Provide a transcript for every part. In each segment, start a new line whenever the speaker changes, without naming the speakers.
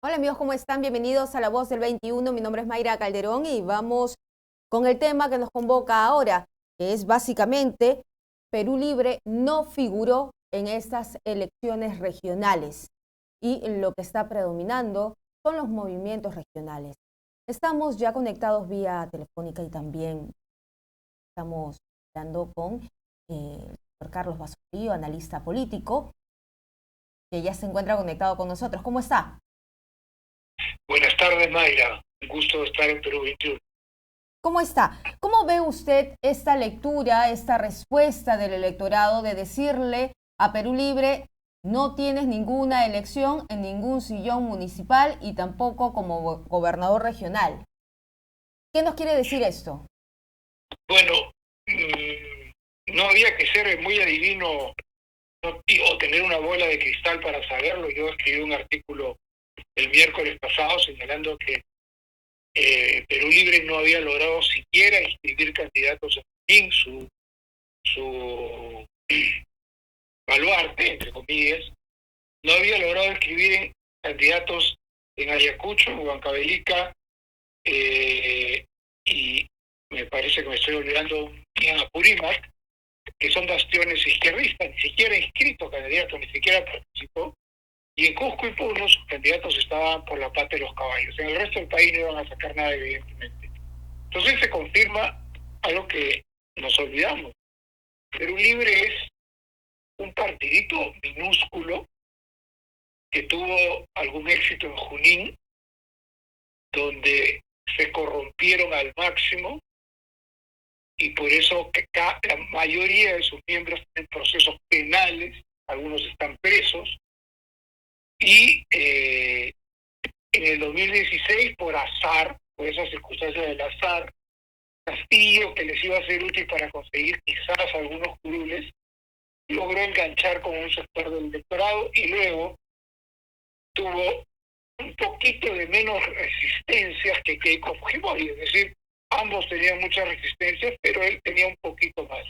Hola amigos, ¿cómo están? Bienvenidos a La Voz del 21. Mi nombre es Mayra Calderón y vamos con el tema que nos convoca ahora, que es básicamente Perú Libre no figuró en estas elecciones regionales y lo que está predominando son los movimientos regionales. Estamos ya conectados vía telefónica y también estamos hablando con el doctor Carlos Basorillo, analista político, que ya se encuentra conectado con nosotros. ¿Cómo está?
Buenas tardes, Mayra. Un gusto estar en Perú 21.
¿Cómo está? ¿Cómo ve usted esta lectura, esta respuesta del electorado de decirle a Perú Libre, no tienes ninguna elección en ningún sillón municipal y tampoco como gobernador regional? ¿Qué nos quiere decir esto?
Bueno, no había que ser muy adivino o tener una bola de cristal para saberlo. Yo escribí un artículo el miércoles pasado señalando que Perú Libre no había logrado siquiera inscribir candidatos en su baluarte, entre comillas. No había logrado inscribir candidatos en Ayacucho, en Huancavelica, y me parece que me estoy olvidando en Apurímac, que son bastiones izquierdistas, ni siquiera inscrito candidato, ni siquiera participó. Y en Cusco y Puno sus candidatos estaban por la pata de los caballos. En el resto del país no iban a sacar nada, evidentemente. Entonces se confirma algo que nos olvidamos. Perú Libre es un partidito minúsculo que tuvo algún éxito en Junín, donde se corrompieron al máximo y por eso la mayoría de sus miembros tienen procesos penales, algunos están presos, y en el 2016, por azar, por esas circunstancias del azar, Castillo, que les iba a ser útil para conseguir quizás algunos curules, logró enganchar con un sector del electorado y luego tuvo un poquito de menos resistencias que Keiko Fujimori, es decir, ambos tenían muchas resistencias, pero él tenía un poquito más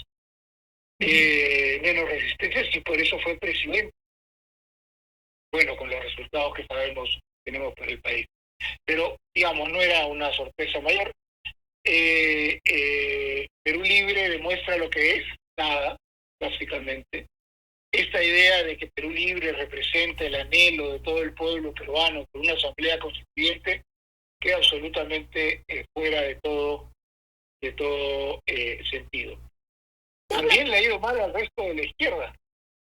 menos resistencias y por eso fue presidente. Bueno, con los resultados que sabemos tenemos para el país. Pero, digamos, no era una sorpresa mayor. Perú Libre demuestra lo que es, nada, básicamente. Esta idea de que Perú Libre representa el anhelo de todo el pueblo peruano por una asamblea constituyente queda absolutamente fuera de todo sentido. También le ha ido mal al resto de la izquierda,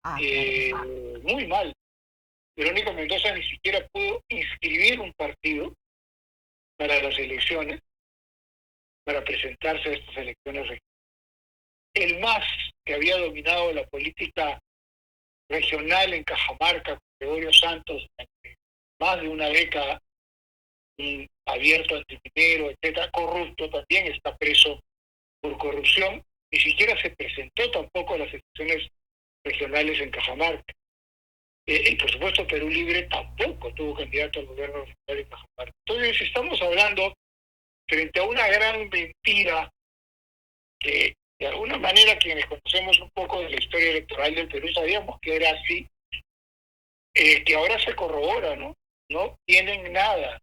Claro.
muy mal. Verónica Mendoza ni siquiera pudo inscribir un partido para las elecciones, para presentarse a estas elecciones. El MAS, que había dominado la política regional en Cajamarca, con Gregorio Santos, más de una década, abierto antiminero, etcétera, corrupto, también está preso por corrupción, ni siquiera se presentó tampoco a las elecciones regionales en Cajamarca. Y por supuesto Perú Libre tampoco tuvo candidato al gobierno regional en Cajamarca. Entonces estamos hablando frente a una gran mentira que de alguna manera quienes conocemos un poco de la historia electoral del Perú sabíamos que era así, que ahora se corrobora, ¿no? No tienen nada,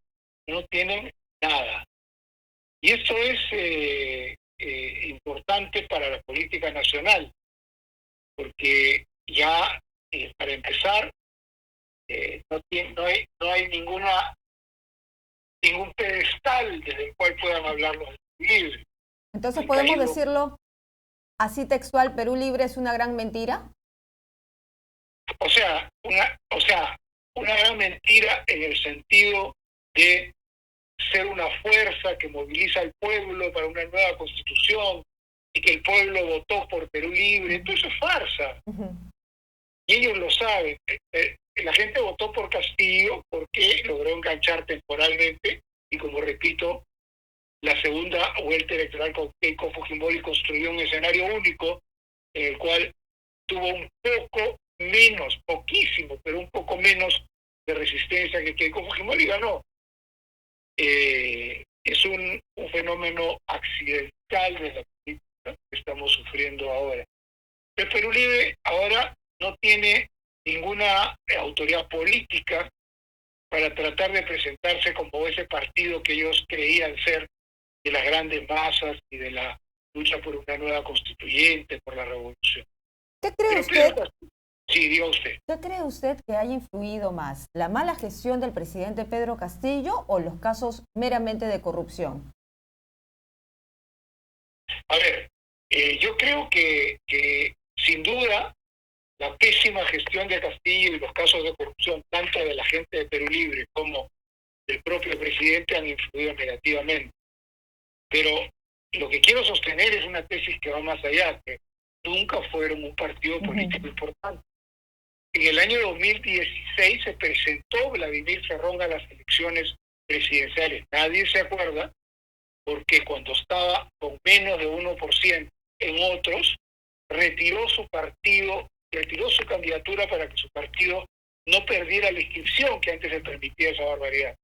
no tienen nada. Y esto es importante para la política nacional, porque ya, para empezar, no hay ningún pedestal desde el cual puedan hablar los libres.
Entonces
Han
podemos
caído,
decirlo así textual, Perú Libre es una gran mentira.
o sea, una gran mentira en el sentido de ser una fuerza que moviliza al pueblo para una nueva constitución y que el pueblo votó por Perú Libre. Todo eso es farsa. Y ellos lo saben. La gente votó por Castillo porque logró enganchar temporalmente y, como repito, la segunda vuelta electoral con Keiko Fujimori construyó un escenario único en el cual tuvo un poco menos, poquísimo, pero un poco menos de resistencia que Keiko Fujimori ganó. Es un fenómeno accidental de la política que estamos sufriendo ahora. El Perú Libre ahora no tiene ninguna autoridad política para tratar de presentarse como ese partido que ellos creían ser de las grandes masas y de la lucha por una nueva constituyente, por la revolución.
¿Qué cree
Pero
usted?
Sí, diga usted.
¿Qué cree usted que haya influido más, la mala gestión del presidente Pedro Castillo o los casos meramente de corrupción?
A ver, yo creo que sin duda la pésima gestión de Castillo y los casos de corrupción, tanto de la gente de Perú Libre como del propio presidente, han influido negativamente. Pero lo que quiero sostener es una tesis que va más allá, que nunca fueron un partido político importante. En el año 2016 se presentó Vladimir Cerrón a las elecciones presidenciales. Nadie se acuerda porque cuando estaba con menos de 1% en otros, retiró su partido, retiró su candidatura para que su partido no perdiera la inscripción que antes se permitía esa barbaridad.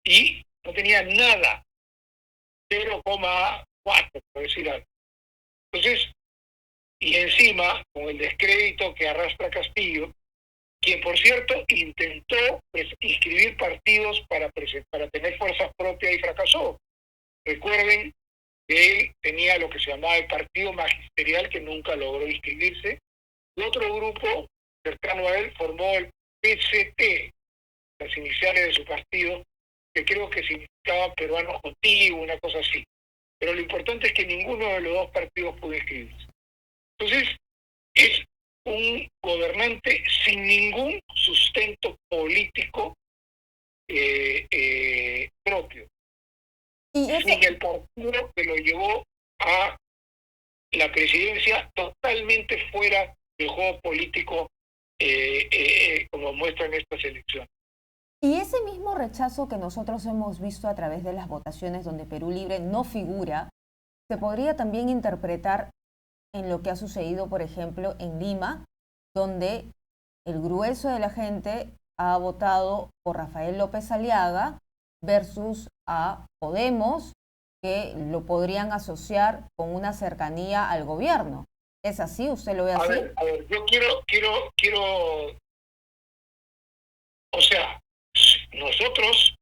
Y no tenía nada, 0,4, por decir algo. Entonces, y encima, con el descrédito que arrastra Castillo, quien por cierto intentó inscribir partidos para tener fuerza propia y fracasó. Recuerden que él tenía lo que se llamaba el partido magisterial, que nunca logró inscribirse, y otro grupo cercano a él formó el PCT, las iniciales de su partido, que creo que significaba Peruanos Contigo, una cosa así. Pero lo importante es que ninguno de los dos partidos pudo inscribirse. Entonces, es un gobernante sin ningún sustento político propio.
Y
Sin el partido que lo llevó a la presidencia totalmente fuera del juego político, como muestran estas elecciones.
Y ese mismo rechazo que nosotros hemos visto a través de las votaciones donde Perú Libre no figura, se podría también interpretar en lo que ha sucedido, por ejemplo, en Lima, donde el grueso de la gente ha votado por Rafael López Aliaga versus a Podemos, que lo podrían asociar con una cercanía al gobierno. ¿Es así? ¿Usted lo ve así?
A ver, yo quiero, o sea, nosotros,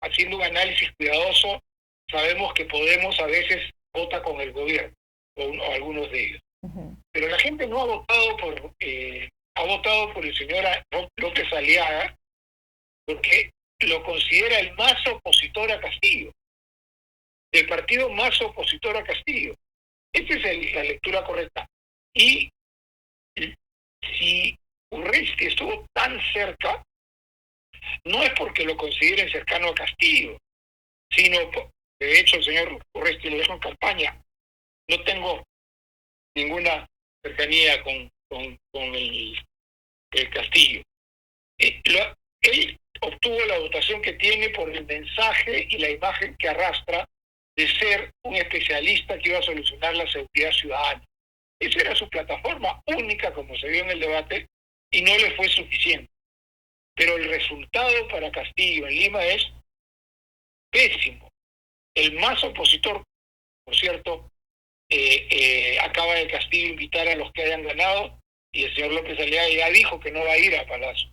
haciendo un análisis cuidadoso, sabemos que Podemos a veces vota con el gobierno, o algunos de ellos. Pero la gente no ha votado ha votado por el señor López Aliaga porque lo considera el más opositor a Castillo, el partido más opositor a Castillo. Esa es la lectura correcta. Y si Urresti estuvo tan cerca, no es porque lo consideren cercano a Castillo, sino, de hecho, el señor Urresti lo dijo en campaña, no tengo ninguna cercanía con el Castillo. Él obtuvo la votación que tiene por el mensaje y la imagen que arrastra de ser un especialista que iba a solucionar la seguridad ciudadana. Esa era su plataforma única, como se vio en el debate, y no le fue suficiente. Pero el resultado para Castillo en Lima es pésimo. El más opositor, por cierto, acaba de Castillo invitar a los que hayan ganado y el señor López Aliaga ya dijo que no va a ir a Palacio.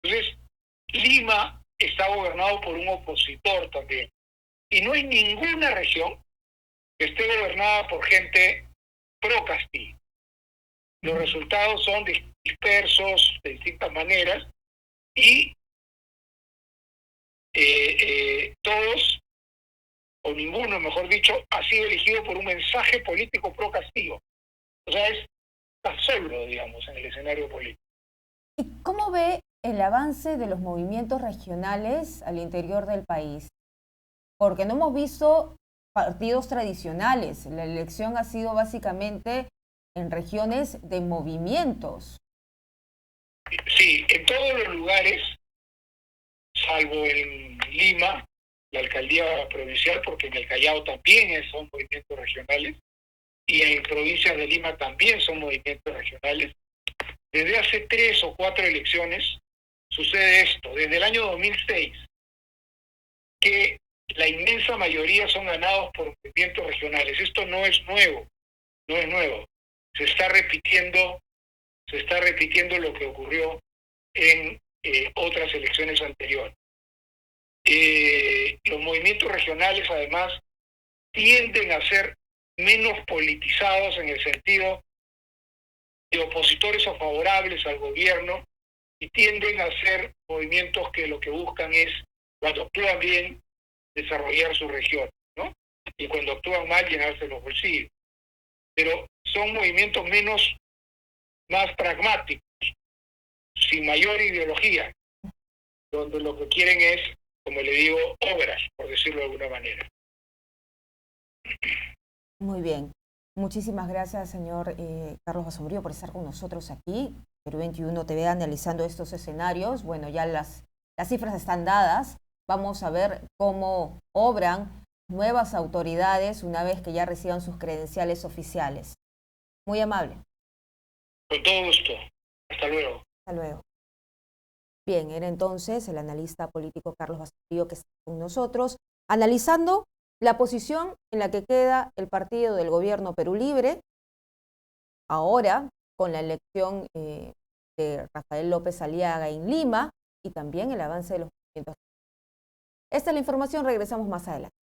Entonces, Lima está gobernado por un opositor también. Y no hay ninguna región que esté gobernada por gente pro Castillo. Los resultados son dispersos de distintas maneras y todos, o ninguno, mejor dicho, ha sido elegido por un mensaje político pro Castillo. O sea, está solo, digamos, en el escenario político.
¿Y cómo ve el avance de los movimientos regionales al interior del país? Porque no hemos visto partidos tradicionales. La elección ha sido básicamente en regiones de movimientos.
Sí, en todos los lugares, salvo en Lima, la alcaldía provincial, porque en el Callao también son movimientos regionales, y en provincias de Lima también son movimientos regionales. Desde hace 3 o 4 elecciones sucede esto, desde el año 2006, que la inmensa mayoría son ganados por movimientos regionales. Esto no es nuevo, no es nuevo. Se está repitiendo lo que ocurrió en otras elecciones anteriores. Los movimientos regionales, además, tienden a ser menos politizados en el sentido de opositores o favorables al gobierno, y tienden a ser movimientos que lo que buscan es, cuando actúan bien, desarrollar su región, ¿no? Y cuando actúan mal, llenarse los bolsillos. Pero son movimientos más pragmáticos, sin mayor ideología, donde lo que quieren es, como le digo, obras, por decirlo de alguna manera.
Muy bien. Muchísimas gracias, señor Carlos Basombrío, por estar con nosotros aquí. Perú 21 TV analizando estos escenarios. Bueno, ya las cifras están dadas. Vamos a ver cómo obran nuevas autoridades una vez que ya reciban sus credenciales oficiales. Muy amable.
Con todo gusto. Hasta luego.
Hasta luego. Bien, era entonces el analista político Carlos Basombrío que está con nosotros, analizando la posición en la que queda el partido del gobierno Perú Libre, ahora con la elección de Rafael López Aliaga en Lima y también el avance de los movimientos. Esta es la información, regresamos más adelante.